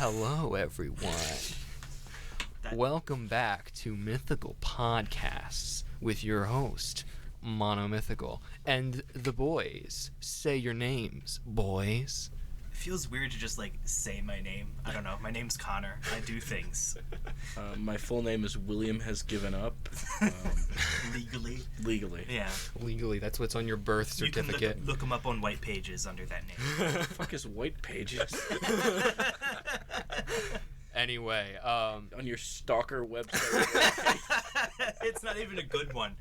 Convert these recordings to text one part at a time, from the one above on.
Hello, everyone. Welcome back to Mythical Podcasts with your host, Mythical, and the boys. Say your names, boys. It feels weird to just, say my name. I don't know. My name's Connor. I do things. My full name is William Has Given Up. Legally. Legally. Yeah. Legally, that's what's on your birth certificate. You can look them up on White Pages under that name. What the fuck is White Pages? Anyway, on your stalker website. It's not even a good one.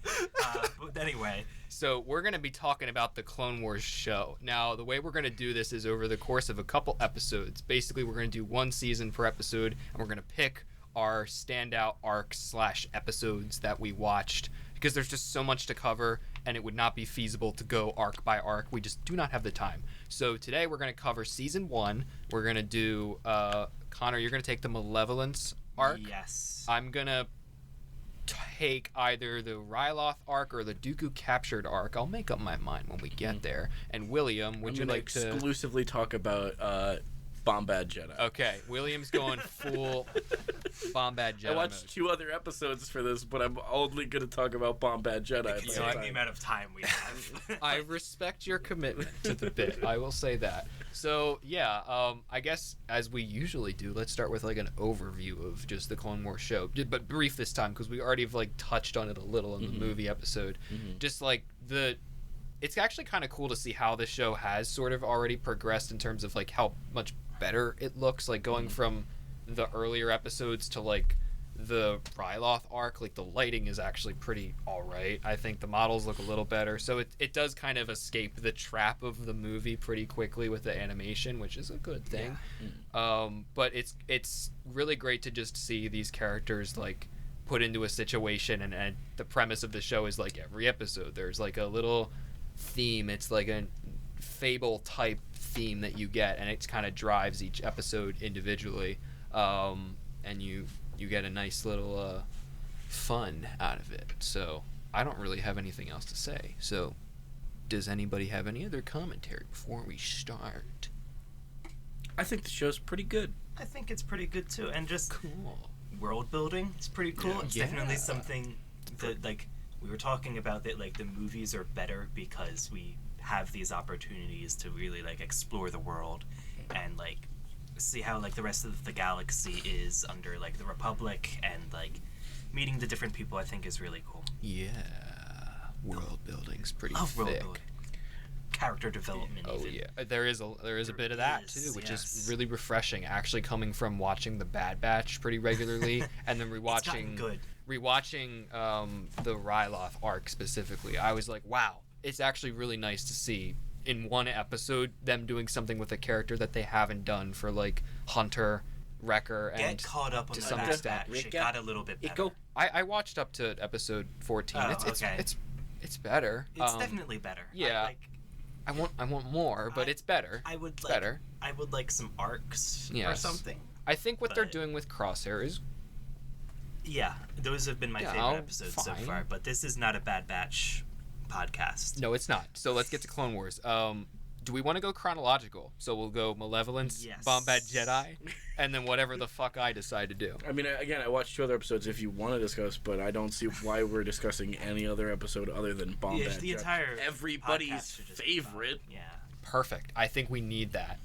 But anyway. So we're going to be talking about the Clone Wars show. Now, the way we're going to do this is over the course of a couple episodes. Basically, we're going to do one season per episode, and we're going to pick our standout arcs / episodes that we watched, because there's just so much to cover, and it would not be feasible to go arc by arc. We just do not have the time. So today we're going to cover season 1. We're going to do, Connor, you're going to take the Malevolence arc. Yes. I'm going to take either the Ryloth arc or the Dooku captured arc. I'll make up my mind when we get there. And William, would you like to exclusively talk about Bombad Jedi? Okay, William's going full Bombad Jedi. I watched 2 other episodes for this, but I'm only going to talk about Bombad Jedi. Considering the amount of time we have. I respect your commitment to the bit. I will say that. So, yeah, I guess as we usually do, let's start with an overview of just the Clone Wars show. But brief this time, because we already have touched on it a little in the movie episode. Just it's actually kind of cool to see how the show has sort of already progressed in terms of how much better it looks, going from the earlier episodes to the Ryloth arc. The lighting is actually pretty alright. I think the models look a little better, so it does kind of escape the trap of the movie pretty quickly with the animation, which is a good thing. But it's really great to just see these characters put into a situation, and the premise of the show is every episode there's a little theme. It's a fable type theme that you get, and it kind of drives each episode individually, and you get a nice little fun out of it. So I don't really have anything else to say. So does anybody have any other commentary before we start? I think the show's pretty good. I think it's pretty good too, and just cool world building is pretty cool. It's definitely something that we were talking about, that the movies are better because we have these opportunities to really explore the world and see how the rest of the galaxy is under the Republic, and meeting the different people I think is really cool. Yeah, world building's pretty thick. World building. Character development. Oh even. Yeah, there is a bit of that too, which is really refreshing. Actually, coming from watching the Bad Batch pretty regularly, and then rewatching the Ryloth arc specifically, I was like, wow, it's actually really nice to see in one episode them doing something with a character that they haven't done for Hunter, Wrecker, and get caught up on to the some Bad extent. Batch. It got a little bit better. I watched up to episode 14. It's better. It's definitely better. Yeah. I want more, but it's better. I would better. I would like some arcs or something. I think what they're doing with Crosshair is... Yeah, those have been my favorite episodes so far, but this is not a Bad Batch podcast. No, it's not. So let's get to Clone Wars. Do we want to go chronological? So we'll go Malevolence, yes. Bombad Jedi, and then whatever the fuck I decide to do. I mean, again, I watched 2 other episodes if you want to discuss, but I don't see why we're discussing any other episode other than Bombad Jedi. The entire everybody's favorite. Yeah. Perfect. I think we need that.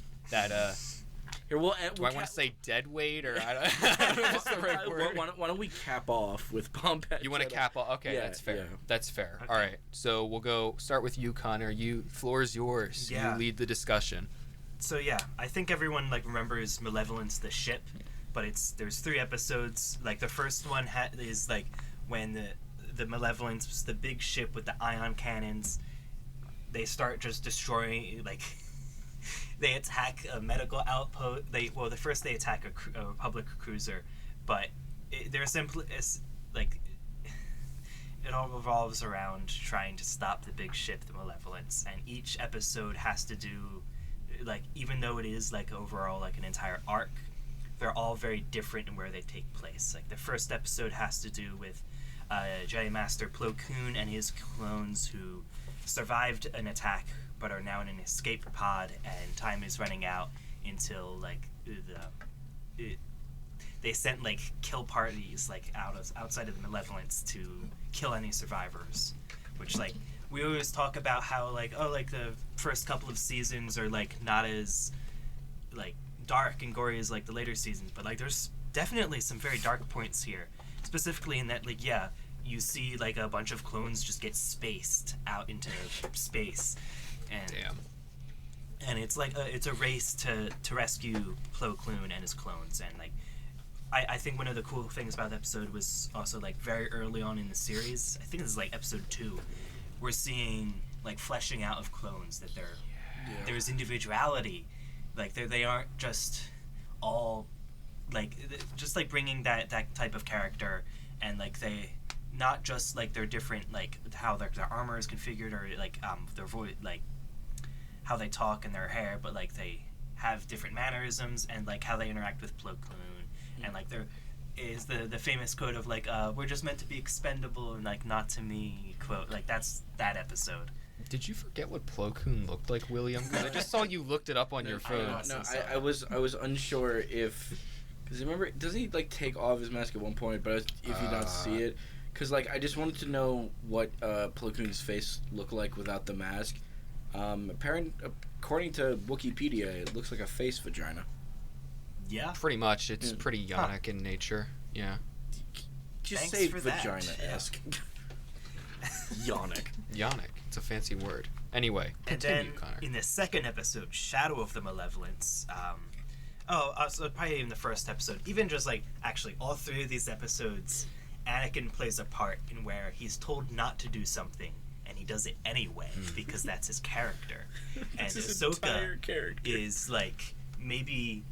Here, do I want to say dead weight, or I don't know what's the right word? Why don't we cap off with Bombad? You want to cap off? Okay, that's fair. Yeah. That's fair. Okay. All right, so we'll go start with you, Connor. Floor is yours. Yeah. You lead the discussion. So yeah, I think everyone remembers Malevolence, the ship, but there's 3 episodes. The first one is when the Malevolence, the big ship with the ion cannons, they start just destroying They attack a medical outpost. First they attack a Republic cruiser, but they're simply it all revolves around trying to stop the big ship, the Malevolence, and each episode has to do even though it is overall an entire arc, they're all very different in where they take place. The first episode has to do with Jedi Master Plo Koon and his clones who survived an attack but are now in an escape pod, and time is running out until they sent like kill parties like outside of the Malevolence to kill any survivors, which like we always talk about how like the first couple of seasons are like not as like dark and gory as like the later seasons, but like there's definitely some very dark points here, specifically in that like you see like a bunch of clones just get spaced out into space, and and it's like it's a race to rescue Plo Koon and his clones. And like I think one of the cool things about the episode was also like very early on in the series, I think this is like episode 2, we're seeing like fleshing out of clones that there's individuality, like they aren't just all like just like bringing that type of character, and like they not just like they're different like how their armor is configured or like their voice, like how they talk and their hair, but like they have different mannerisms and like how they interact with Plo Koon. And like there is the famous quote of like we're just meant to be expendable and like not to me quote, like that's that episode. Did you forget what Plo Koon looked like, William? Because I just saw you looked it up on your phone. I was unsure if, because remember, doesn't he like take off his mask at one point? But if you don't see it, because like I just wanted to know what Plo Koon's face looked like without the mask. According to Wikipedia, it looks like a face vagina. Yeah, pretty much. It's pretty yonic in nature. Yeah. Just Thanks say for vagina-esque. Yonic. Yonic. It's a fancy word. Anyway, continue, and then Connor. in the second episode, Shadow of the Malevolence. So probably even the first episode, even just like actually all 3 of these episodes, Anakin plays a part in where he's told not to do something and he does it anyway because that's his character. And Ahsoka is like, maybe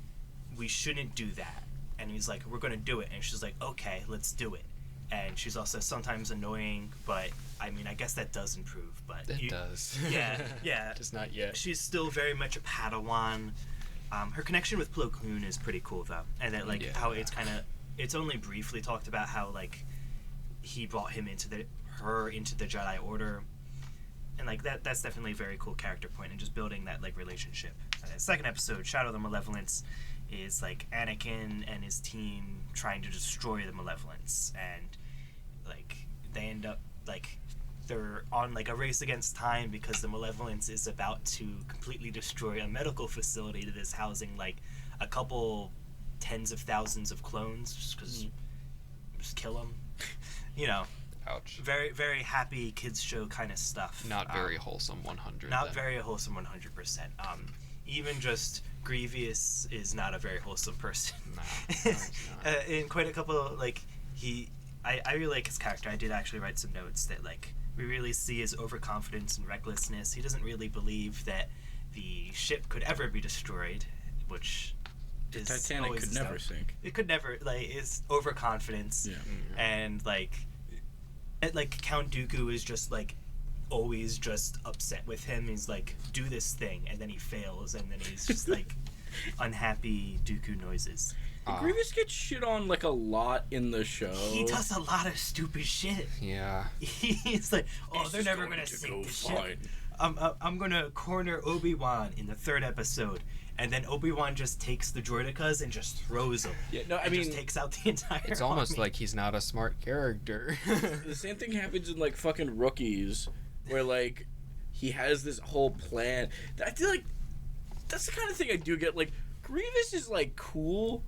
we shouldn't do that, and he's like, we're gonna do it, and she's like, okay, let's do it. And she's also sometimes annoying, but I mean, I guess that does improve. But it does. Yeah. Just not yet. She's still very much a Padawan. Her connection with Plo Koon is pretty cool though, and that like how it's only briefly talked about how like he brought him into the Jedi Order, and like that's definitely a very cool character point, and just building that like relationship. The second episode, Shadow of the Malevolence, is like Anakin and his team trying to destroy the Malevolence, and like they end up like they're on like a race against time because the Malevolence is about to completely destroy a medical facility that is housing like a couple tens of thousands of clones, just because just kill them. You know. Ouch. Very, very happy kids show kind of stuff. Not very wholesome 100. Not very wholesome 100%. Even just Grievous is not a very wholesome person. Nah, in quite a couple, like I really like his character. I did actually write some notes that like we really see his overconfidence and recklessness. He doesn't really believe that the ship could ever be destroyed, which the Titanic could never sink. It could never, like, his overconfidence. Yeah. And like Count Dooku is just like always just upset with him. He's like, do this thing, and then he fails, and then he's just like unhappy Dooku noises. Grievous gets shit on like a lot in the show. He does a lot of stupid shit. Yeah. He's like, they're never gonna sink this shit. I'm gonna corner Obi-Wan in the 3rd episode, and then Obi-Wan just takes the droidicas and just throws them. Yeah, no, I mean, just takes out the entire It's army. almost like he's not a smart character. The same thing happens in like fucking Rookies, where like he has this whole plan. I feel like that's the kind of thing I do get. Like Grievous is like cool,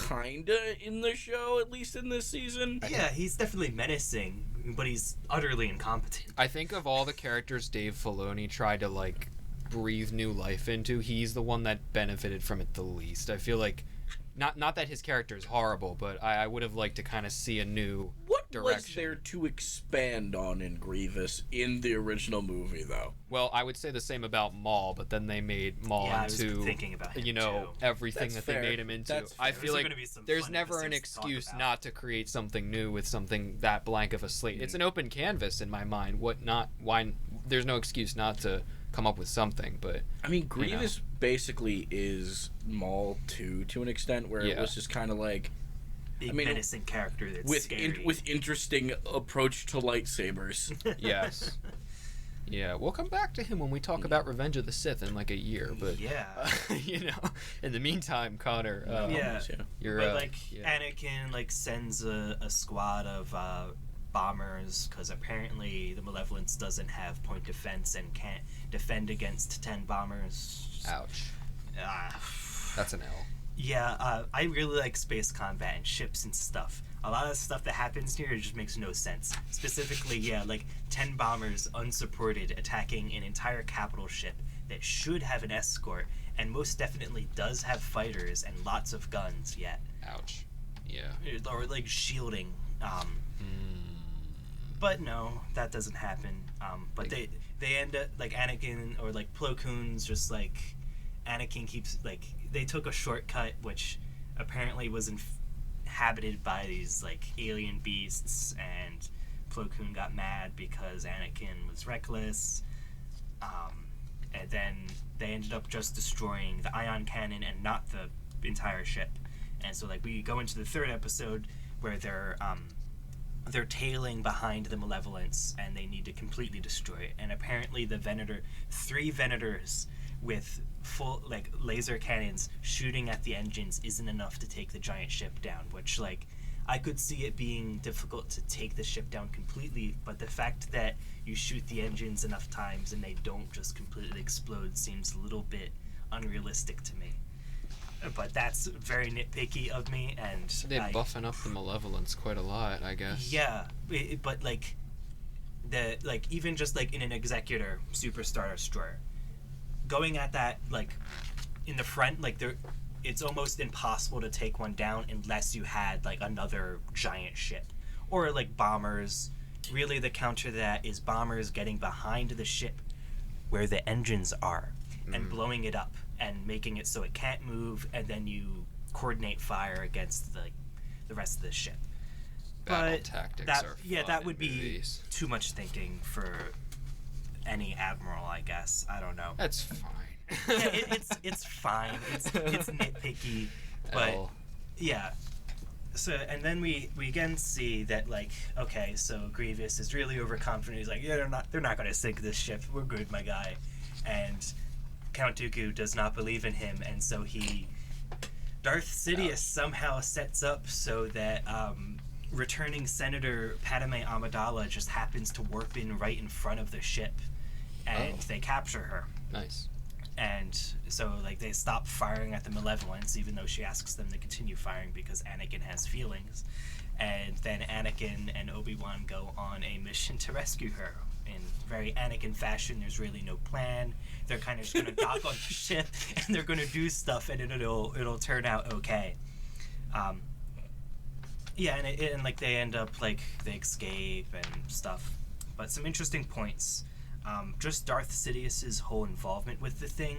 kinda in the show, at least in this season. Yeah, he's definitely menacing, but he's utterly incompetent. I think of all the characters Dave Filoni tried to like breathe new life into, he's the one that benefited from it the least. I feel like not that his character is horrible, but I would have liked to kind of see a new direction. Was there to expand on in Grievous in the original movie, though? Well, I would say the same about Maul, but then they made Maul into, thinking about him everything That's that fair. they made him into. That's I fair. feel like there's fun never an episodes to talk excuse about. not to create something new with something that blank of a slate. It's an open canvas in my mind. Why? There's no excuse not to come up with something. But I mean, Grievous basically is Maul 2 to an extent, where it was just kind of like big menacing character that's with scary. with interesting approach to lightsabers. Yes. Yeah, we'll come back to him when we talk about Revenge of the Sith in like a year. But Yeah. In the meantime, Connor, you're Anakin like sends a squad of bombers because apparently the Malevolence doesn't have point defense and can't defend against 10 bombers. Ouch. That's an L. Yeah, I really like space combat and ships and stuff. A lot of stuff that happens here just makes no sense. Specifically, like 10 bombers unsupported attacking an entire capital ship that should have an escort and most definitely does have fighters and lots of guns yet. Ouch. Yeah. Or like shielding. But no, that doesn't happen. But they end up like Anakin or like Plo Koon's just like Anakin keeps like they took a shortcut which apparently was inhabited by these like alien beasts, and Plo Koon got mad because Anakin was reckless. And then they ended up just destroying the ion cannon and not the entire ship. And so like we go into the third episode where they're tailing behind the Malevolence and they need to completely destroy it. And apparently the three Venators with full like laser cannons shooting at the engines isn't enough to take the giant ship down, which like I could see it being difficult to take the ship down completely, but the fact that you shoot the engines enough times and they don't just completely explode seems a little bit unrealistic to me. But that's very nitpicky of me, and they're buffing up the Malevolence quite a lot, I guess. Yeah, but like even just like in an Executor Superstar Destroyer, going at that like in the front, like it's almost impossible to take one down unless you had like another giant ship or like bombers. Really, the counter to that is bombers getting behind the ship where the engines are and blowing it up and making it so it can't move, and then you coordinate fire against the rest of the ship. Battle tactics are fun that would in be movies. Too much thinking for any admiral, I guess. I don't know. That's fine. It's fine. It's nitpicky, but yeah. So and then we again see that like okay, so Grievous is really overconfident. He's like, yeah, they're not going to sink this ship. We're good, my guy. And Count Dooku does not believe in him, and so Darth Sidious somehow sets up so that returning Senator Padme Amidala just happens to warp in right in front of the ship, and they capture her. Nice. And so like they stop firing at the Malevolence, even though she asks them to continue firing because Anakin has feelings. And then Anakin and Obi-Wan go on a mission to rescue her. In very Anakin fashion, there's really no plan. They're kind of just going to dock on the ship, and they're going to do stuff, and it'll turn out okay. Yeah, and like they end up like they escape and stuff. But some interesting points. Just Darth Sidious's whole involvement with the thing.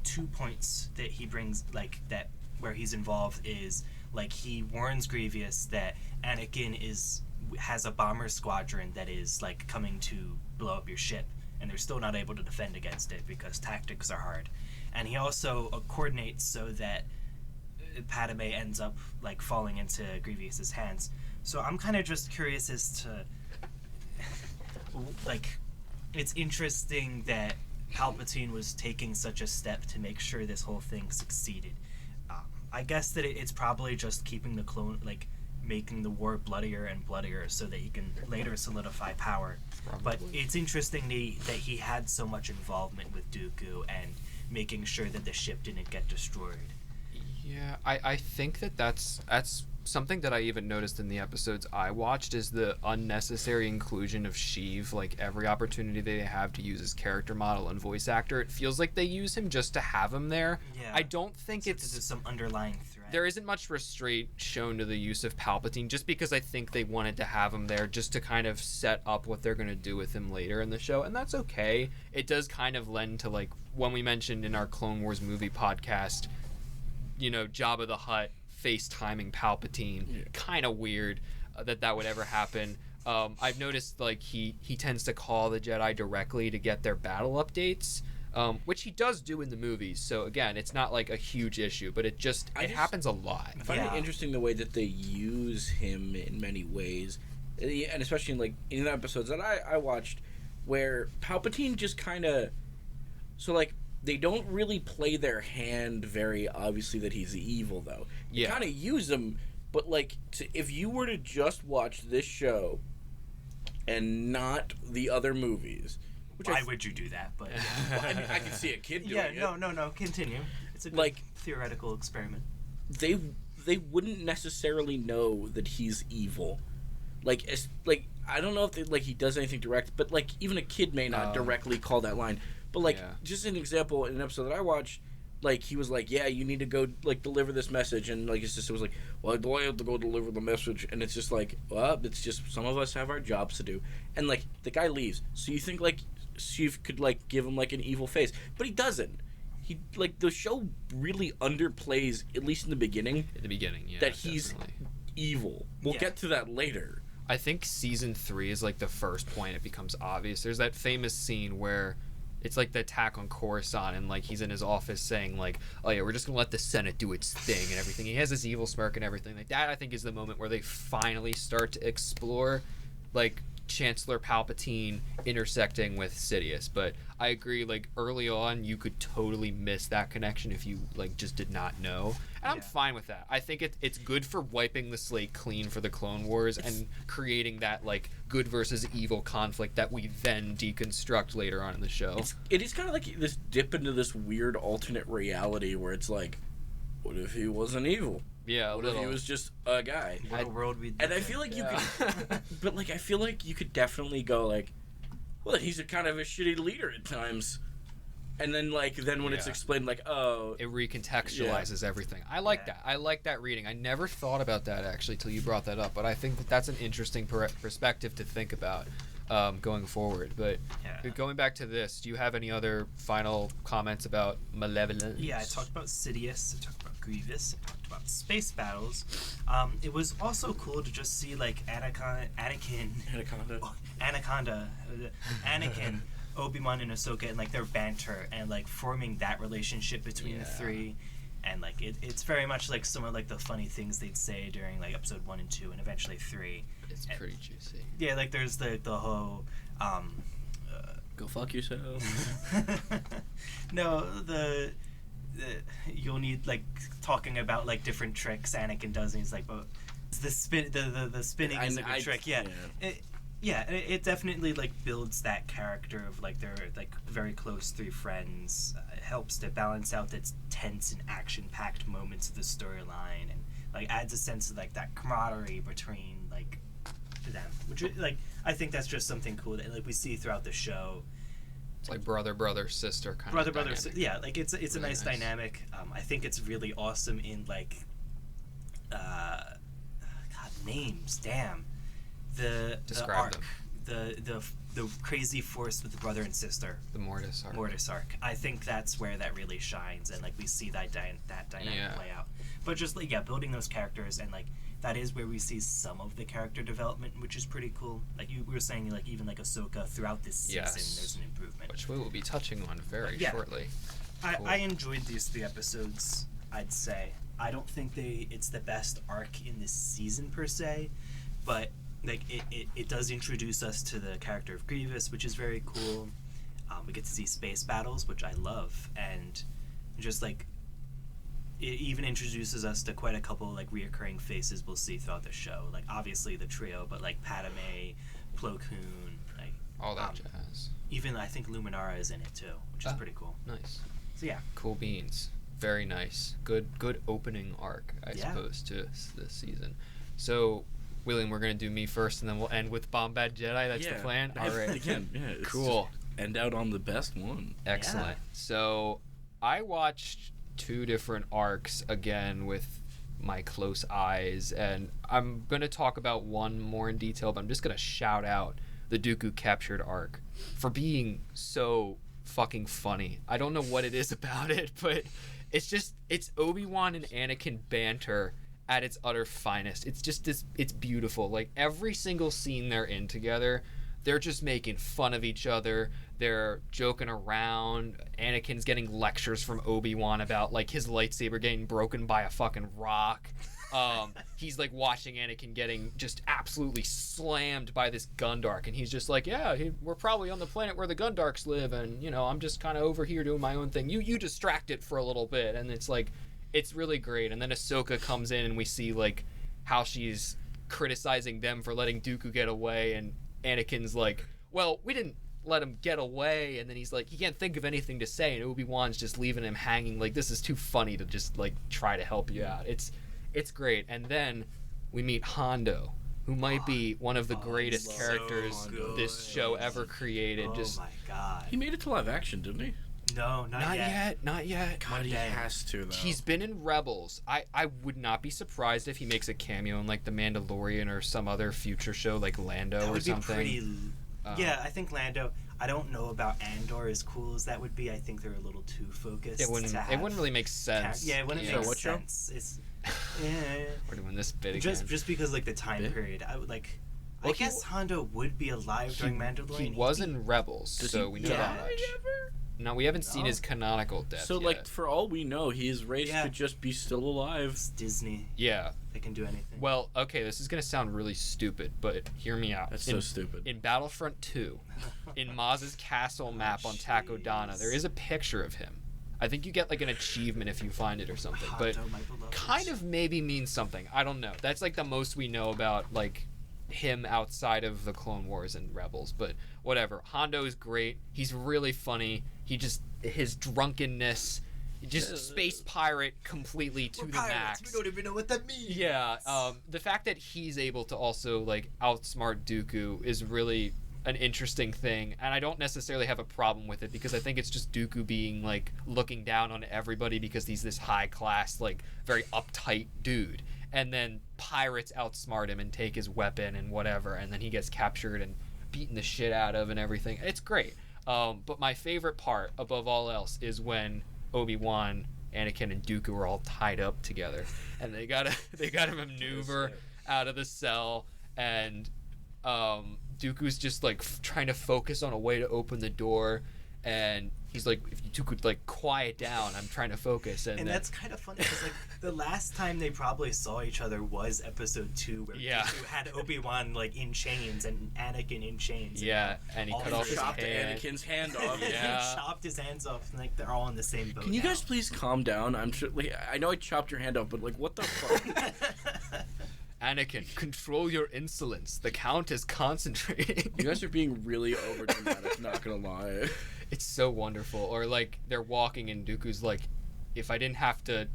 2 points that he brings like that where he's involved is like he warns Grievous that Anakin has a bomber squadron that is like coming to blow up your ship, and they're still not able to defend against it because tactics are hard. And he also coordinates so that Padme ends up like falling into Grievous's hands. So I'm kind of just curious as to like it's interesting that Palpatine was taking such a step to make sure this whole thing succeeded. I guess that it's probably just keeping the clone, like making the war bloodier and bloodier so that he can later solidify power. Probably. But it's interesting that he had so much involvement with Dooku and making sure that the ship didn't get destroyed. Yeah, I think that's something that I even noticed in the episodes I watched is the unnecessary inclusion of Sheev. Like every opportunity they have to use his character model and voice actor, it feels like they use him just to have him there. Yeah. I don't think there's some underlying threat. There isn't much restraint shown to the use of Palpatine, just because I think they wanted to have him there just to kind of set up what they're going to do with him later in the show, and that's okay. It does kind of lend to like when we mentioned in our Clone Wars movie podcast, Jabba the Hutt FaceTiming Palpatine. Yeah. Kind of weird that would ever happen. I've noticed like he tends to call the Jedi directly to get their battle updates, which he does do in the movies. So again, it's not like a huge issue, but it happens a lot. I find it interesting the way that they use him in many ways, and especially in the episodes that I watched. where Palpatine just kind of, so like they don't really play their hand very obviously that he's evil though. They kind of use him, but like if you were to just watch this show and not the other movies, why would you do that? But well, I mean, I can see a kid doing it. No, continue. It's a good like theoretical experiment. They wouldn't necessarily know that he's evil. Like I don't know if he does anything direct, but like even a kid may not directly call that line. But like just an example, in an episode that I watched, like he was like, yeah, you need to go like deliver this message, and like his sister was like, well, do I have to go deliver the message? And it's just like, well, it's just some of us have our jobs to do, and like the guy leaves, so you think like Sheev could like give him like an evil face, but he doesn't. He like the show really underplays, at least in the beginning. In the beginning, yeah, that he's evil. We'll get to that later. I think season 3 is like the first point it becomes obvious. There's that famous scene where it's like the attack on Coruscant, and like he's in his office saying like, oh yeah, we're just gonna let the Senate do its thing and everything. He has this evil smirk and everything. Like that I think is the moment where they finally start to explore like Chancellor Palpatine intersecting with Sidious. But I agree, like early on you could totally miss that connection if you like just did not know, and I'm fine with that. I think it's good for wiping the slate clean for the Clone Wars and creating that like good versus evil conflict that we then deconstruct later on in the show. It is kind of like this dip into this weird alternate reality where it's like, what if he wasn't evil? Yeah, what if he was just a guy? What a world we'd and I feel like you could, but like I feel like you could definitely go like, well, he's a kind of a shitty leader at times, and then when it's explained like, oh, it recontextualizes everything. I like that. I like that reading. I never thought about that actually till you brought that up, but I think that's an interesting perspective to think about going forward. But going back to this, do you have any other final comments about Malevolence? Yeah, I talked about Sidious, I talked about Grievous, I talked about space battles. It was also cool to just see like Anakin, Obi-Wan and Ahsoka, and like their banter and like forming that relationship between the three. And like it's very much like some of like the funny things they'd say during like episode 1 and 2 and eventually 3. It's pretty juicy. Yeah, like there's the whole go fuck yourself. No, the you'll need like talking about like different tricks Anakin does, and he's like, well, the spinning is a good trick. It definitely like builds that character of like their like very close three friends. It helps to balance out its tense and action-packed moments of the storyline, and like adds a sense of like that camaraderie between like them, which like I think that's just something cool that like we see throughout the show. It's like brother sister kind of brother yeah, like it's really a nice dynamic. I think it's really awesome in like God, names, damn. The arc, the crazy force with the brother and sister, the Mortis arc. I think that's where that really shines, and like we see that dynamic play out. But just like building those characters, and like that is where we see some of the character development, which is pretty cool. Like we were saying, like even like Ahsoka throughout this season, there's an improvement, which we will be touching on very shortly. Cool. I enjoyed these 3 episodes. I'd say I don't think it's the best arc in this season per se, but like it does introduce us to the character of Grievous, which is very cool. We get to see space battles, which I love, and just like it even introduces us to quite a couple like reoccurring faces we'll see throughout the show. Like obviously the trio, but like Padme, Plo Koon, like all that jazz. Even I think Luminara is in it too, which is pretty cool. Nice. So yeah. Cool beans. Very nice. Good opening arc, I suppose, to this season. So William, we're going to do me first, and then we'll end with Bombad Jedi. That's the plan? All right. Again, cool. End out on the best one. Excellent. Yeah. So I watched 2 different arcs again with my close eyes, and I'm going to talk about one more in detail, but I'm just going to shout out the Dooku Captured arc for being so fucking funny. I don't know what it is about it, but it's Obi-Wan and Anakin banter at its utter finest. It's just it's beautiful. Like every single scene they're in together, they're just making fun of each other. They're joking around. Anakin's getting lectures from Obi-Wan about like his lightsaber getting broken by a fucking rock. He's like watching Anakin getting just absolutely slammed by this Gundark, and he's just like, yeah, we're probably on the planet where the Gundarks live, and I'm just kind of over here doing my own thing. You distract it for a little bit, and it's like, it's really great. And then Ahsoka comes in, and we see like how she's criticizing them for letting Dooku get away, and Anakin's like, well, we didn't let him get away, and then he's like, he can't think of anything to say, and Obi-Wan's just leaving him hanging. Like, this is too funny to just like try to help you out. It's great. And then we meet Hondo, who might be one of the greatest characters this show ever created. Oh my god. He made it to live action, didn't he? No, not yet. Not yet. God, he has to, though. He's been in Rebels. I would not be surprised if he makes a cameo in like The Mandalorian or some other future show like Lando That or would be something. pretty. Yeah, I think Lando. I don't know about Andor, as cool as that would be. I think they're a little too focused. It wouldn't really make sense. Yeah, it wouldn't make what show? sense. It's We're doing this bit again. just because like the time period. I would like. Well, I guess Hondo would be alive during Mandalorian. He was in Rebels, so we know that much. No, we haven't seen his canonical death So, yet. like, for all we know, his race could just be still alive. It's Disney. Yeah. They can do anything. Well, okay, this is going to sound really stupid, but hear me out. That's so stupid. In Battlefront 2, in Maz's castle map on Takodana, there is a picture of him. I think you get, like, an achievement if you find it or something, but kind of maybe means something. I don't know. That's, like, the most we know about, like, him outside of the Clone Wars and Rebels, but whatever. Hondo is great. He's really funny. His drunkenness, just space pirate completely to the max. We don't even know what that means. Yeah, the fact that he's able to also like outsmart Dooku is really an interesting thing, and I don't necessarily have a problem with it because I think it's just Dooku being like looking down on everybody because he's this high class, like very uptight dude, and then pirates outsmart him and take his weapon and whatever, and then he gets captured and beaten the shit out of and everything. It's great. But my favorite part, above all else, is when Obi-Wan, Anakin, and Dooku are all tied up together, and they gotta maneuver out of the cell, and Dooku's just like trying to focus on a way to open the door, and he's like, if you two could like quiet down, I'm trying to focus. And that's kind of funny because like the last time they probably saw each other was episode 2, where Dooku had Obi-Wan like in chains and Anakin in chains. Yeah, and he cut off his chopped hand. Anakin's hand off. Yeah, chopped his hands off, and like they're all in the same boat. Can you guys please calm down? I'm sure. Like, I know I chopped your hand off, but like, what the fuck? Anakin, control your insolence. The Count is concentrating. You guys are being really over dramatic. Not gonna lie. It's so wonderful. Or like they're walking and Dooku's like, if I didn't have to,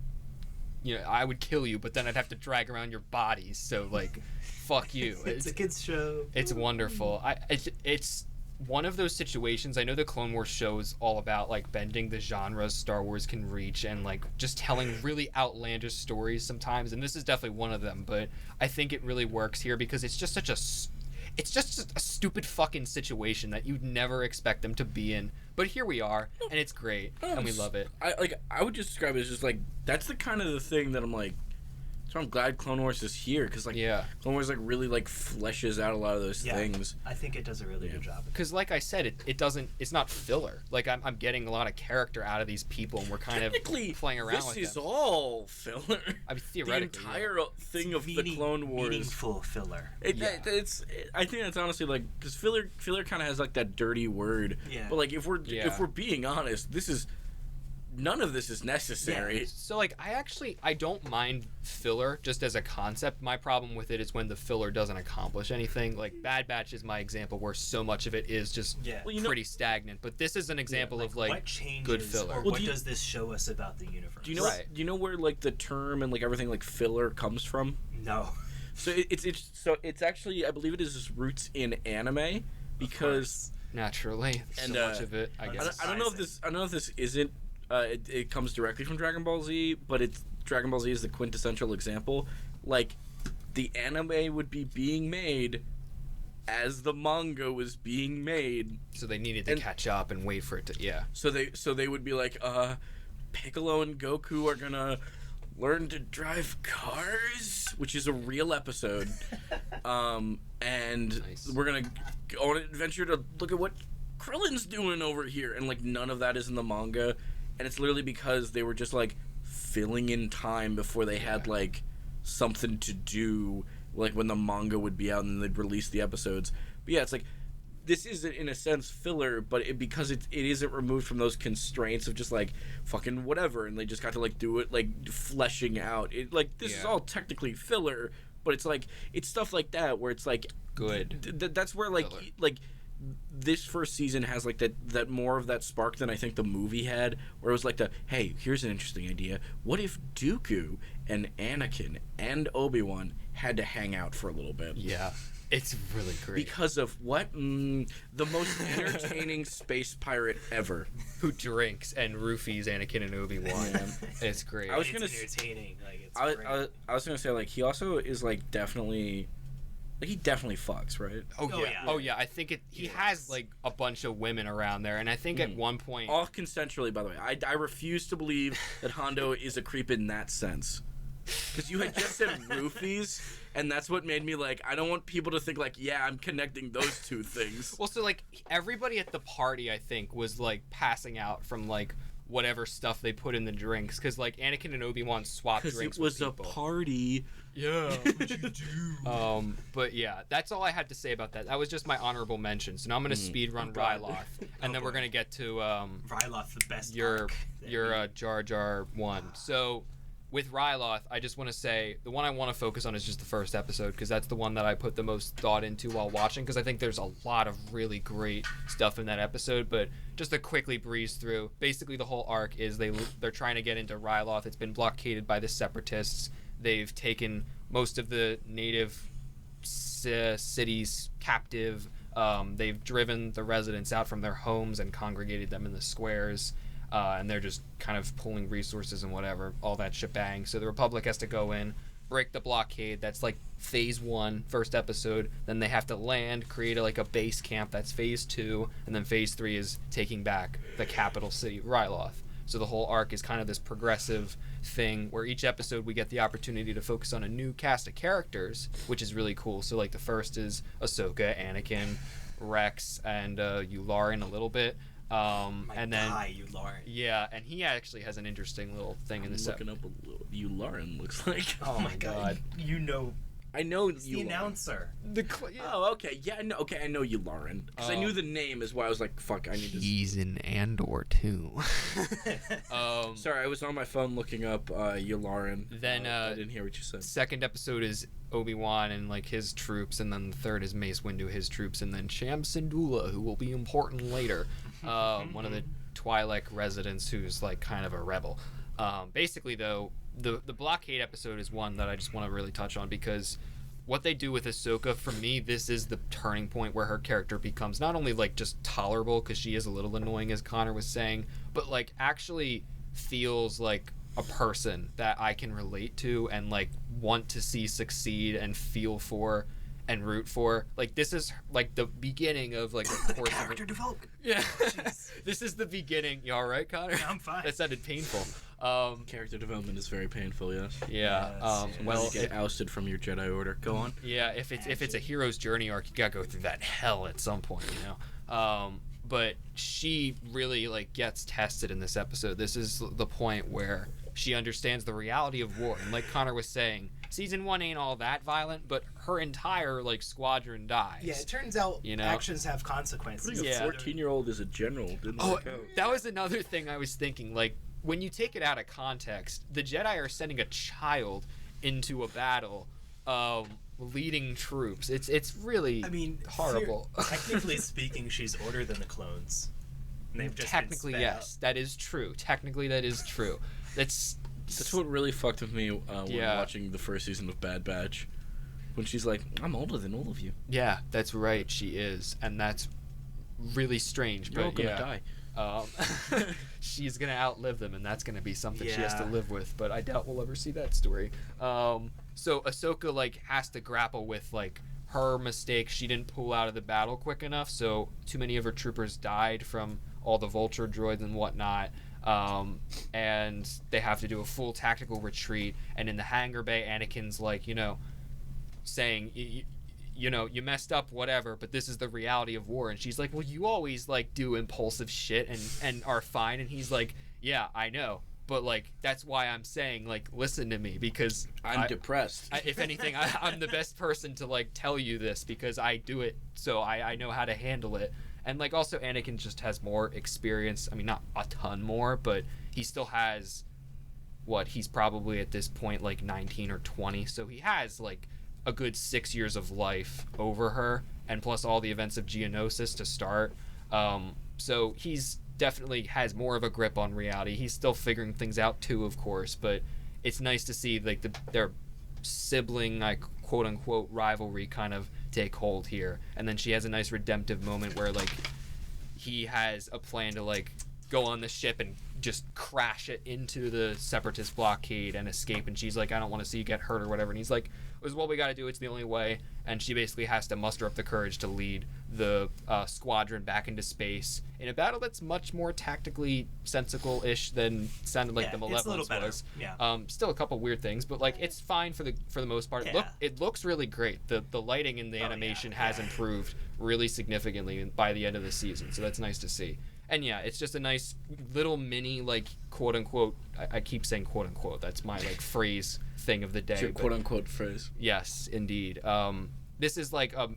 I would kill you, but then I'd have to drag around your bodies. So like, fuck you. It's a kids show. It's wonderful. It's one of those situations. I know the Clone Wars show is all about like bending the genres Star Wars can reach and like just telling really outlandish stories sometimes, and this is definitely one of them. But I think it really works here because it's just such a stupid fucking situation that you'd never expect them to be in. But here we are, and it's great, and we love it. I would just describe it as just like, that's the kind of the thing that I'm like, so I'm glad Clone Wars is here, because like Clone Wars like really like fleshes out a lot of those things. I think it does a really good job. Because like I said, it's not filler. Like I'm getting a lot of character out of these people, and we're kind of playing around with them. This is all filler. I mean, theoretically, the entire thing of the Clone Wars, meaningful filler. I think that's honestly like, because filler kind of has like that dirty word. Yeah. But like if we're being honest, none of this is necessary. Yeah. So like I don't mind filler just as a concept. My problem with it is when the filler doesn't accomplish anything. Like Bad Batch is my example where so much of it is just pretty stagnant. But this is an example of like what changes, good filler. Or what does this show us about the universe? Do you know where like the term and like everything like filler comes from? No. So it's actually, I believe it is its roots in anime, because naturally so much of it. I guess I don't know if this isn't. It comes directly from Dragon Ball Z, but Dragon Ball Z is the quintessential example. Like, the anime would be being made as the manga was being made. So they needed to catch up and wait for it to, So they would be like, Piccolo and Goku are gonna learn to drive cars, which is a real episode. And we're gonna go on an adventure to look at what Krillin's doing over here? And like none of that is in the manga, and it's literally because they were just like filling in time before they had like something to do, like when the manga would be out and then they'd release the episodes. But yeah, it's like this is in a sense filler, but because it isn't removed from those constraints of just like fucking whatever, and they just got to like do it like fleshing out it. Like this is all technically filler, but it's like it's stuff like that where it's like good. That's where like filler. Like this first season has like that more of that spark than I think the movie had, where it was like hey, here's an interesting idea. What if Dooku and Anakin and Obi-Wan had to hang out for a little bit? Yeah. It's really great. Because of what? The most entertaining space pirate ever. Who drinks and roofies Anakin and Obi-Wan. It's great. I was gonna entertaining. Like, it's great. I was gonna say, like, he also is, like, definitely... Like, he definitely fucks, right? Oh, yeah. I think he has, like, a bunch of women around there, and I think at one point... All consensually, by the way. I refuse to believe that Hondo is a creep in that sense. Because you had just said roofies, and that's what made me like, I don't want people to think like, yeah, I'm connecting those two things. Well, so like everybody at the party, I think, was like passing out from like whatever stuff they put in the drinks, because like Anakin and Obi-Wan swapped drinks. It was with people. A party. Yeah. What'd you do? But yeah, that's all I had to say about that. That was just my honorable mention. So now I'm gonna speed run Ryloth, and then we're gonna get to Ryloth, the best. Your Jar Jar one. So. With Ryloth, I just want to say the one I want to focus on is just the first episode, because that's the one that I put the most thought into while watching, because I think there's a lot of really great stuff in that episode. But just to quickly breeze through, basically the whole arc is they're trying to get into Ryloth. It's been blockaded by the Separatists. They've taken most of the native cities captive. They've driven the residents out from their homes and congregated them in the squares. And they're just kind of pulling resources and whatever, all that shebang. So the Republic has to go in, break the blockade. That's like phase 1, first episode. Then they have to land, create a base camp. That's phase 2. And then phase 3 is taking back the capital city, Ryloth. So the whole arc is kind of this progressive thing where each episode we get the opportunity to focus on a new cast of characters, which is really cool. So like the first is Ahsoka, Anakin, Rex, and Yularen a little bit. And then Yularen. Yeah, and he actually has an interesting little thing in this. Looking up a little Yularen looks like. Oh my god! You know, I know it's the announcer. Oh, okay, yeah, no, okay, I know Yularen because I knew the name is why I was like, fuck, I need to. He's in Andor too. Sorry, I was on my phone looking up Yularen. Then I didn't hear what you said. Second episode is Obi-Wan and like his troops, and then the third is Mace Windu, his troops, and then Sham Syndulla, who will be important later. One of the Twi'lek residents who's like kind of a rebel. Basically, though, the blockade episode is one that I just want to really touch on, because what they do with Ahsoka, for me, this is the turning point where her character becomes not only like just tolerable, because she is a little annoying, as Connor was saying, but like actually feels like a person that I can relate to and like want to see succeed and feel for and root for. Like this is like the beginning of like a course character development. Yeah. This is the beginning. You all right, Connor? Yeah, I'm fine. That sounded painful. Character development is very painful, yes. Yeah. Well, you get ousted from your Jedi Order. Go on. Yeah, if it's a hero's journey arc, you gotta go through that hell at some point, you know. But she really like gets tested in this episode. This is the point where she understands the reality of war. And like Connor was saying, season 1 ain't all that violent, but her entire like squadron dies. Yeah, it turns out actions have consequences. Putting a 14-year-old as a general didn't work out. That was another thing I was thinking. Like, when you take it out of context, the Jedi are sending a child into a battle, leading troops. It's really horrible. Technically speaking, she's older than the clones. And they've just technically, yes, that is true. Technically, that is true. That's what really fucked with me when watching the first season of Bad Batch. When she's like, I'm older than all of you. Yeah, that's right, she is. And that's really strange. You're all gonna die. She's gonna outlive them, and that's gonna be something she has to live with. But I doubt we'll ever see that story. So Ahsoka like has to grapple with like her mistake. She didn't pull out of the battle quick enough, so too many of her troopers died from all the vulture droids and whatnot. And they have to do a full tactical retreat. And in the hangar bay, Anakin's like, saying, you know, you messed up, whatever, but this is the reality of war. And she's like, well, you always like do impulsive shit and are fine. And he's like, yeah, I know, but like that's why I'm saying, like, listen to me, because I'm depressed. if anything, I'm the best person to like tell you this, because I do it, so I know how to handle it. And like also Anakin just has more experience. I mean, not a ton more, but he still has he's probably at this point like 19 or 20, so he has like a good 6 years of life over her, and plus all the events of Geonosis to start. So he's definitely has more of a grip on reality. He's still figuring things out too, of course, but it's nice to see like their sibling, like, quote unquote rivalry kind of take hold here. And then she has a nice redemptive moment where like he has a plan to like go on the ship and just crash it into the separatist blockade and escape, and she's like, I don't want to see you get hurt or whatever, and he's like, it was what we got to do, it's the only way. And she basically has to muster up the courage to lead the squadron back into space in a battle that's much more tactically sensical-ish than sounded like the Malevolence was. Yeah. Still a couple weird things, but like it's fine for the most part. Yeah. It looks really great. The lighting in the animation has improved really significantly by the end of the season, so that's nice to see. And yeah, it's just a nice little mini, like, quote unquote, I keep saying quote unquote, that's my like phrase thing of the day. It's your quote unquote phrase. Yes, indeed. This is like a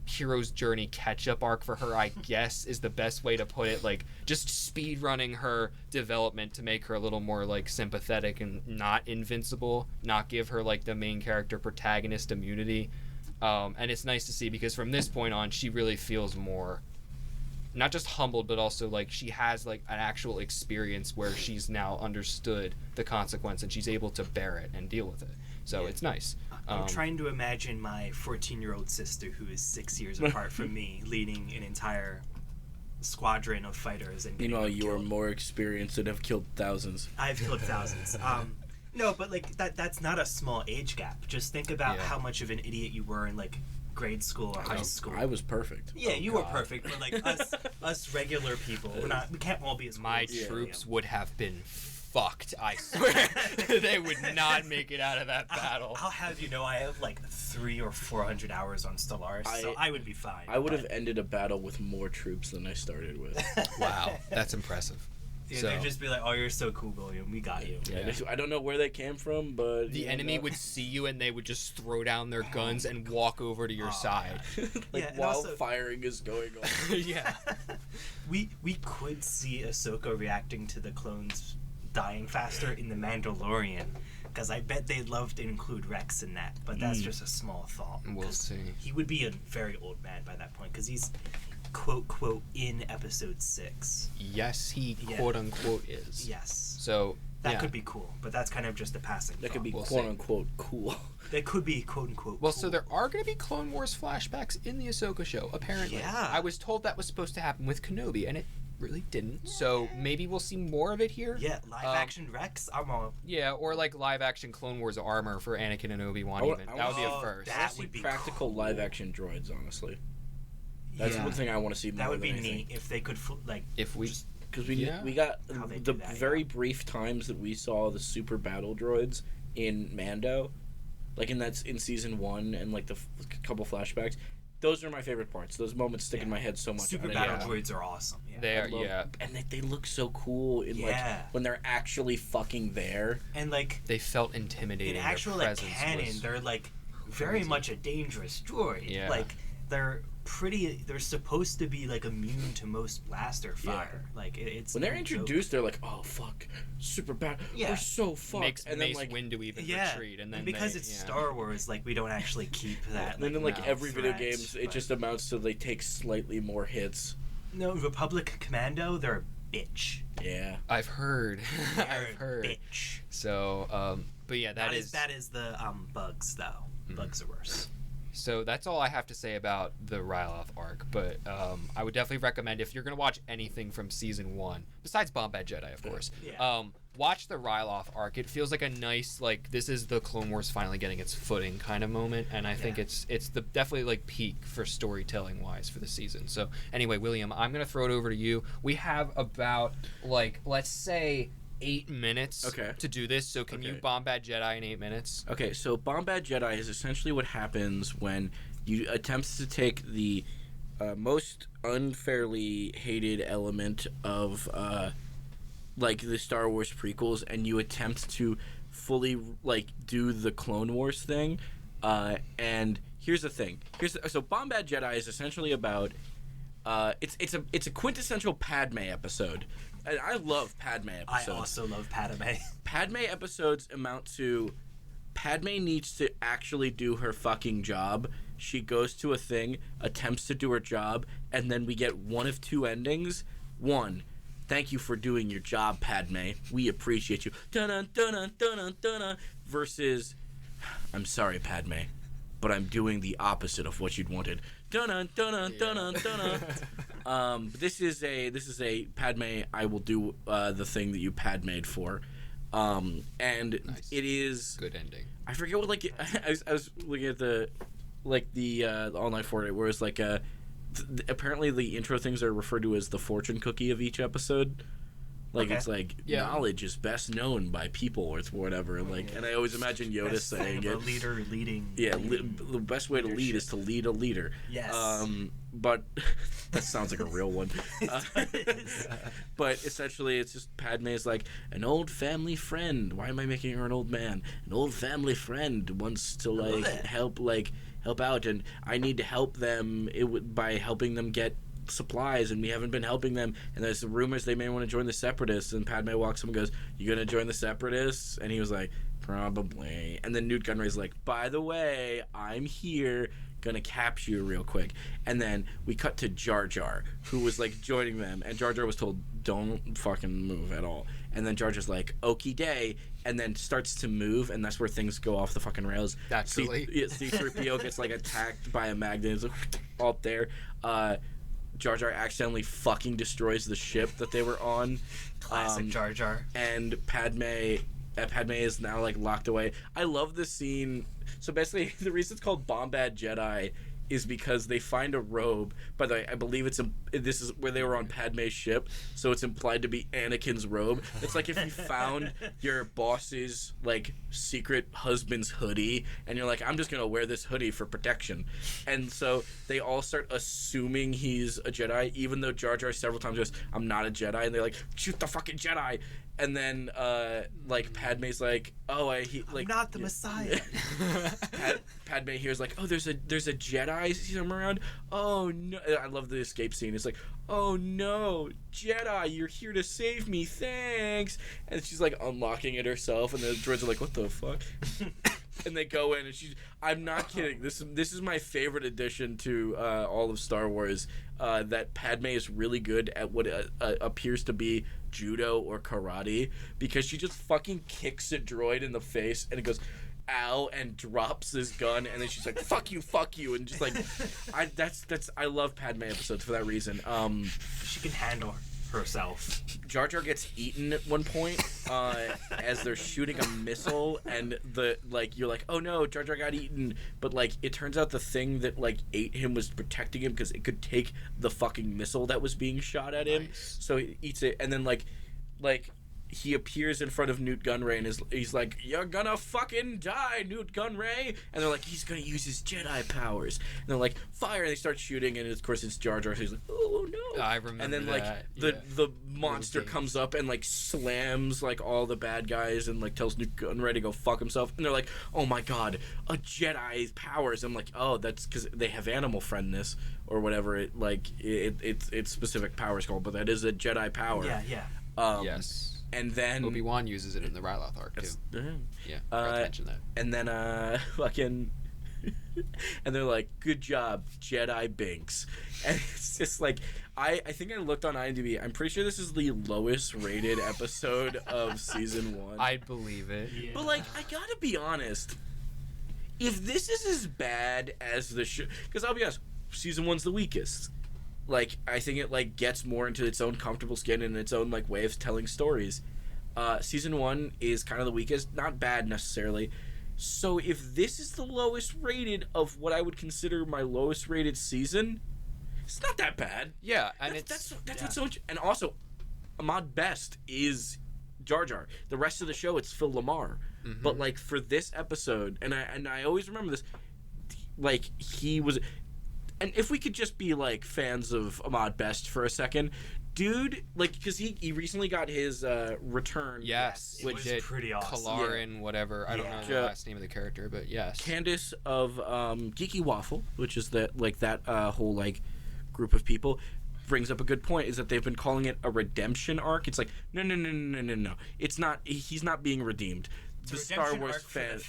hero's journey catch-up arc for her, I guess, is the best way to put it. Like, just speed running her development to make her a little more like sympathetic and not invincible, not give her like the main character protagonist immunity. And it's nice to see, because from this point on she really feels more not just humbled, but also like she has like an actual experience where she's now understood the consequence and she's able to bear it and deal with it. So it's nice. I'm trying to imagine my 14-year-old sister, who is 6 years apart from me, leading an entire squadron of fighters. And meanwhile, you are more experienced and have killed thousands. I've killed thousands. No, but like that's not a small age gap. Just think about how much of an idiot you were in like grade school or high school. I was perfect. Yeah, you were perfect, but like us regular people, we can't all be as my cool as troops would have been fucked, I swear. They would not make it out of that battle. I'll have you know, I have like 300 or 400 hours on Stellaris, so I would be fine. I would have ended a battle with more troops than I started with. Wow, that's impressive. Yeah, So- they'd just be like, "Oh, you're so cool, William. We got you." Yeah, I don't know where they came from, but The enemy would see you and they would just throw down their guns and walk over to your side. like Yeah, and while also- firing is going on. Yeah. We could see Ahsoka reacting to the clones dying faster in The Mandalorian, because I bet they'd love to include Rex in that. But that's just a small thought. We'll see. He would be a very old man by that point, because he's quote in episode 6. Yes, he Yeah. quote unquote is. Yes. So That could be cool, but that's kind of just a passing That could be thought. We'll quote see. unquote cool. That could be quote unquote Well, cool. so there are going to be Clone Wars flashbacks in the Ahsoka show, apparently. Yeah. I was told that was supposed to happen with Kenobi, and it really didn't. So maybe we'll see more of it here. Yeah, live action Rex. I'm all. Yeah, or like live action Clone Wars armor for Anakin and Obi-Wan I wa- even. I That would be a wa- first. that See would be practical cool. live action droids, honestly. That's Yeah. one thing I want to see more That would be than anything. neat if they could like If we just Because Yeah. we got How they the do that, very yeah. brief times that we saw the super battle droids in Mando, like in season 1 and like the couple flashbacks. Those are my favorite parts. Those moments stick in my head so much. super I battle love- droids are awesome. Yeah. they I are, love- yeah. and they look so cool in Yeah. like when they're actually fucking there. And like They felt intimidating. in Their actual like presence canon, was- they're like very crazy. much a dangerous droid. Yeah. Like they're supposed to be like immune to most blaster fire. Like it's When they're no joke. introduced, they're like, "Oh fuck, super bad. Yeah. We're so fucked." makes and then Mace like, Windu even Yeah, retreat, and then because they, it's yeah. Star Wars, like we don't actually keep that. and then in like no, every video threat, games, it but- just amounts to they take slightly more hits. No, Republic Commando, they're a bitch. Yeah. I've heard. They're I've a heard. bitch. So, but yeah, That is the bugs though. Mm-hmm. Bugs are worse. So that's all I have to say about the Ryloth arc. But I would definitely recommend, if you're gonna watch anything from season 1, besides Bombad Jedi, of course. Yeah. Watch the Ryloth arc. It feels like a nice, like, this is the Clone Wars finally getting its footing kind of moment, and I think it's the definitely like peak for storytelling wise for the season. So anyway, William, I'm gonna throw it over to you. We have about like, let's say, 8 minutes to do this. So can you Bombad Jedi in 8 minutes? Okay, so Bombad Jedi is essentially what happens when You attempts to take the most unfairly hated element of like the Star Wars prequels, and you attempt to fully like do the Clone Wars thing. And here's the thing. So Bombad Jedi is essentially about it's a quintessential Padme episode. And I love Padme episodes. I also love Padme. Padme episodes amount to Padme needs to actually do her fucking job. She goes to a thing, attempts to do her job, and then we get one of two endings. One, thank you for doing your job, Padme. We appreciate you. Dun dun dun dun dun. Versus, I'm sorry, Padme, but I'm doing the opposite of what you'd wanted. Dun dun dun dun dun. This is a Padme. I will do the thing that you Padma'd for. And nice. It is Good ending. I forget what I was looking at the All Night for it, where it's like apparently the intro things are referred to as the fortune cookie of each episode. Like Okay. it's like Yeah. knowledge is best known by people or whatever. Like, and I always imagine Yoda Best saying thing of it. a leader leading. Yeah, the best way to lead is to lead a leader. Yes. But that sounds like a real one. But essentially, it's just Padme's like an old family friend. Why am I making her an old man? An old family friend wants to help out, and I need to help them by helping them get supplies, and we haven't been helping them, and there's rumors they may want to join the Separatists, and Padme walks up and goes, "You gonna join the Separatists?" And he was like, "Probably." And then Newt Gunray's like, "By the way, I'm here, gonna capture you real quick." And then we cut to Jar Jar, who was like joining them, and Jar Jar was told, "Don't fucking move at all." And then Jar Jar's like, "Okie day," and then starts to move, and that's where things go off the fucking rails. Naturally. C-3PO gets like attacked by a magnet, it's like, all up there. Jar Jar accidentally fucking destroys the ship that they were on. Classic Jar Jar. And Padme is now like locked away. I love this scene. So basically, the reason it's called Bombad Jedi is because they find a robe. By the way, I believe this is where they were on Padme's ship, so it's implied to be Anakin's robe. It's like if you found your boss's like secret husband's hoodie, and you're like, I'm just gonna wear this hoodie for protection. And so they all start assuming he's a Jedi, even though Jar Jar several times goes, "I'm not a Jedi," and they're like, "Shoot the fucking Jedi." And then, like, Padme's like, "Oh, I'm not the Messiah." Padme hears like, "Oh, there's a Jedi somewhere around." Oh no! I love the escape scene. It's like, "Oh no, Jedi, you're here to save me, thanks!" And she's like unlocking it herself, and the droids are like, "What the fuck?" And they go in, and I'm not kidding. This is my favorite addition to all of Star Wars. That Padme is really good at what appears to be judo or karate, because she just fucking kicks a droid in the face, and it goes, "Ow," and drops this gun, and then she's like, fuck you," and just like, I love Padme episodes for that reason. She can handle herself. Jar Jar gets eaten at one point as they're shooting a missile, and you're like, "Oh no, Jar Jar got eaten," but like it turns out the thing that like ate him was protecting him because it could take the fucking missile that was being shot at him. Nice. So he eats it, and then like he appears in front of Newt Gunray, and he's like, "You're gonna fucking die, Newt Gunray," and they're like, "He's gonna use his Jedi powers," and they're like, "Fire," and they start shooting, and of course it's Jar Jar, so he's like, "Oh no." I remember and then that. the monster comes up and like slams like all the bad guys and like tells Newt Gunray to go fuck himself, and they're like, "Oh my god, a Jedi's powers." I'm like, "Oh, that's because they have animal friendness or whatever it's specific powers called, but that is a Jedi power." Yeah. Yes. And then Obi-Wan uses it in the Ryloth arc too. Yeah, forgot to mention that. And then fucking and they're like, "Good job, Jedi Binks." And it's just like I think I looked on IMDb. I'm pretty sure this is the lowest rated episode of season 1. I believe it. Yeah. But like, I gotta be honest. If this is as bad as the show, because I'll be honest, season 1's the weakest. Like, I think it like gets more into its own comfortable skin and its own like way of telling stories. Season 1 is kind of the weakest, not bad necessarily. So if this is the lowest rated of what I would consider my lowest rated season, it's not that bad. Yeah, and That's what's so much. And also, Ahmad Best is Jar Jar. The rest of the show, it's Phil LaMarr. Mm-hmm. But like for this episode, and I always remember this, like he was. And if we could just be like fans of Ahmad Best for a second, dude, like, because he recently got his return. Yes, it was pretty awesome. Kalarin, whatever. I don't know the Yeah. last name of the character, but yes. Candace of Geeky Waffle, which is that whole like group of people, brings up a good point. Is that they've been calling it a redemption arc? It's like no. It's not. He's not being redeemed. The Star Wars fans.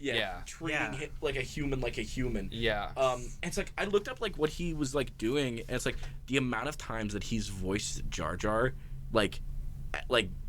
Yeah. Treating him like a human. Yeah. And it's like I looked up like what he was like doing, and it's like the amount of times that he's voiced Jar Jar, like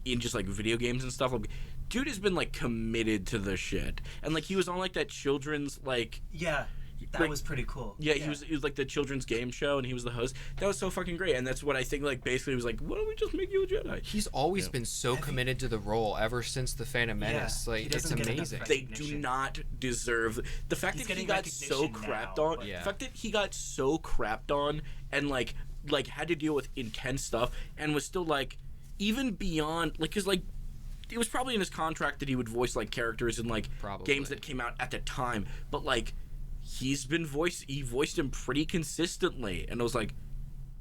in just like video games and stuff. Like, dude has been like committed to the shit, and like he was on like that children's like. Yeah. That like, was pretty cool. Yeah, he was like the children's game show, and he was the host. That was so fucking great, and that's what I think. Like basically, was like, why don't we just make you a Jedi? He's always been so committed to the role ever since the Phantom Menace. Yeah, Like it's amazing. They do not deserve the fact that he got so crapped on. Yeah. The fact that he got so crapped on and like had to deal with intense stuff and was still like even beyond like because like it was probably in his contract that he would voice like characters in like games that came out at the time, but like. He voiced him pretty consistently, and I was like,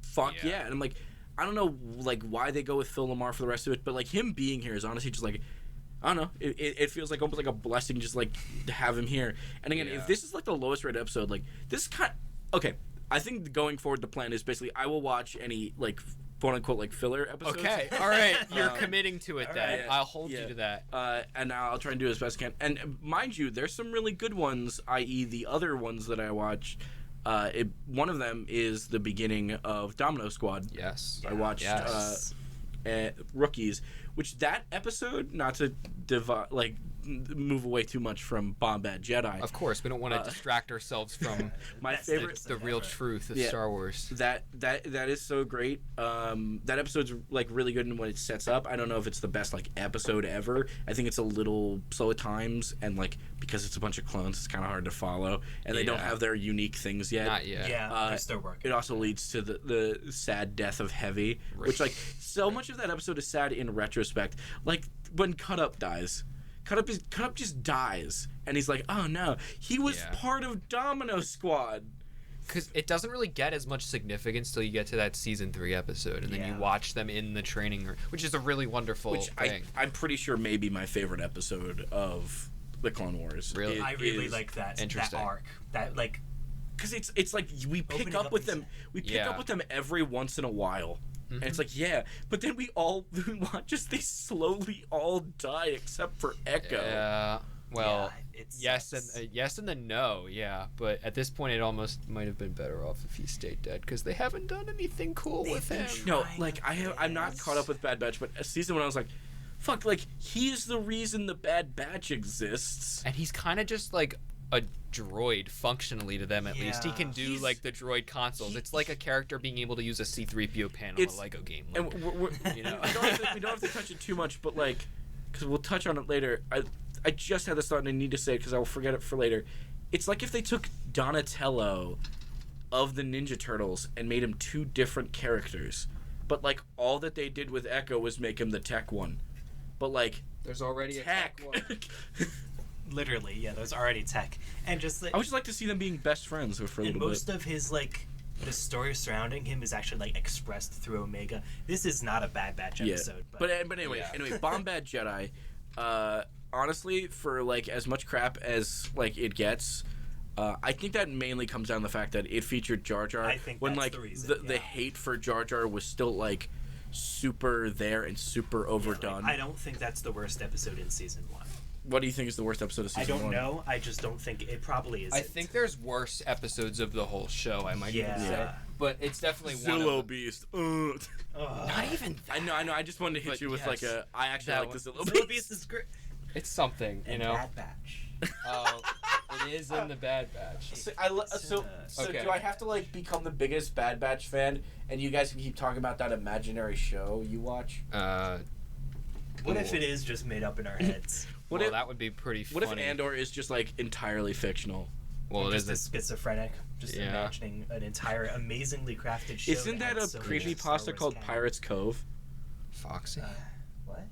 fuck yeah. And I'm like, I don't know like why they go with Phil Lamar for the rest of it, but like him being here is honestly just like, I don't know, it feels like almost like a blessing just like to have him here. And again, if this is like the lowest rated episode, like this is okay, I think going forward the plan is basically I will watch any like quote unquote like filler episodes. Okay, all right, you're committing to it then. right. I'll hold you to that. And I'll try and do as best I can. And mind you, there's some really good ones, i.e. the other ones that I watched. One of them is the beginning of Domino Squad. Yes. I watched Rookies, which that episode, not to move away too much from Bomb Bad Jedi. Of course, we don't want to distract ourselves from my favorite, the real truth of Star Wars. That is so great. That episode's like really good in what it sets up. I don't know if it's the best like episode ever. I think it's a little slow at times, and like because it's a bunch of clones, it's kind of hard to follow, and they don't have their unique things yet. Not yet. Yeah, they're still working. It also leads to the sad death of Heavy, which like so much of that episode is sad in retrospect. Like when Cut Up dies. Cut Up just dies, and he's like, "Oh no, he was part of Domino Squad." Because it doesn't really get as much significance till you get to that season 3 episode, and then you watch them in the training room, which is a really wonderful thing. I'm pretty sure may be my favorite episode of the Clone Wars. Really, I really like that arc. That like, because it's like we pick up with them. We pick up with them every once in a while. Mm-hmm. And it's like, but then we watch as they slowly all die except for Echo. Yeah, well, yes and then no, but at this point it almost might have been better off if he stayed dead because they haven't done anything cool with him. No, like I'm not caught up with Bad Batch, but season 1 I was like, fuck, like he's the reason the Bad Batch exists. And he's kind of just like a droid functionally to them at least. He can do like the droid consoles. It's like a character being able to use a C-3PO panel in a Lego game. Like, and we don't have to touch it too much, but like, because we'll touch on it later. I just had this thought and I need to say it because I will forget it for later. It's like if they took Donatello of the Ninja Turtles and made him 2 different characters, but like all that they did with Echo was make him the tech one. But like, there's already a tech one. Literally, there's already tech, and just like, I would just like to see them being best friends for a little bit. Most of his like the story surrounding him is actually like expressed through Omega. This is not a Bad Batch episode, but anyway, Bomb Bad Jedi. Honestly, for like as much crap as like it gets, I think that mainly comes down to the fact that it featured Jar Jar. I think when that's like the reason, the hate for Jar Jar was still like super there and super overdone. I don't think that's the worst episode in season 1. What do you think is the worst episode of season 1? I don't know. I just don't think it probably is. I think there's worse episodes of the whole show. I might even say, but it's definitely one. Zillow Beast. Not even. That. I know. I just wanted to hit you with like a. I actually like the Zillow Beast. Zillow Beast is great. It's something, you know. Bad Batch. It is in the Bad Batch. So do I have to like become the biggest Bad Batch fan, and you guys can keep talking about that imaginary show you watch? What if it is just made up in our heads? That would be pretty funny. What if Andor is just like entirely fictional? Well, it is just schizophrenic, just imagining an entire amazingly crafted show. Isn't that a creepypasta called Pirates Cove? Foxy. What?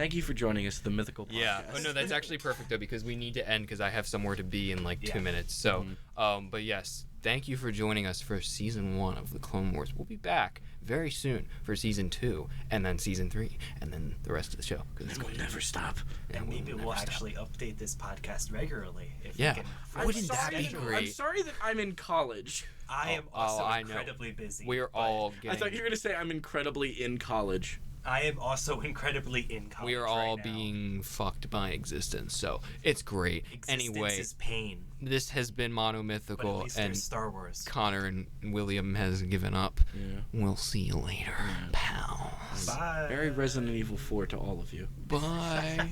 Thank you for joining us, the Mythical Podcast. Yeah. Oh no, that's actually perfect though, because we need to end because I have somewhere to be in like 2 Yeah. minutes. So, but yes, thank you for joining us for season 1 of the Clone Wars. We'll be back very soon for season 2, and then season 3, and then the rest of the show. Because And we'll never stop. And maybe we'll actually update this podcast regularly. If Yeah. we can Wouldn't that be schedule. great? I'm sorry that I'm in college. I am also I know. incredibly busy. We're but all getting. I thought you were going to say I'm incredibly in college. I am also incredibly in college. We are all right now. being fucked by existence, so it's great. Existence Anyway, is pain. this has been Mono But at Mythical, least and there's Star Wars. Connor and William has given up. Yeah. We'll see you later, pals. Bye. Very Resident Evil 4 to all of you. Bye.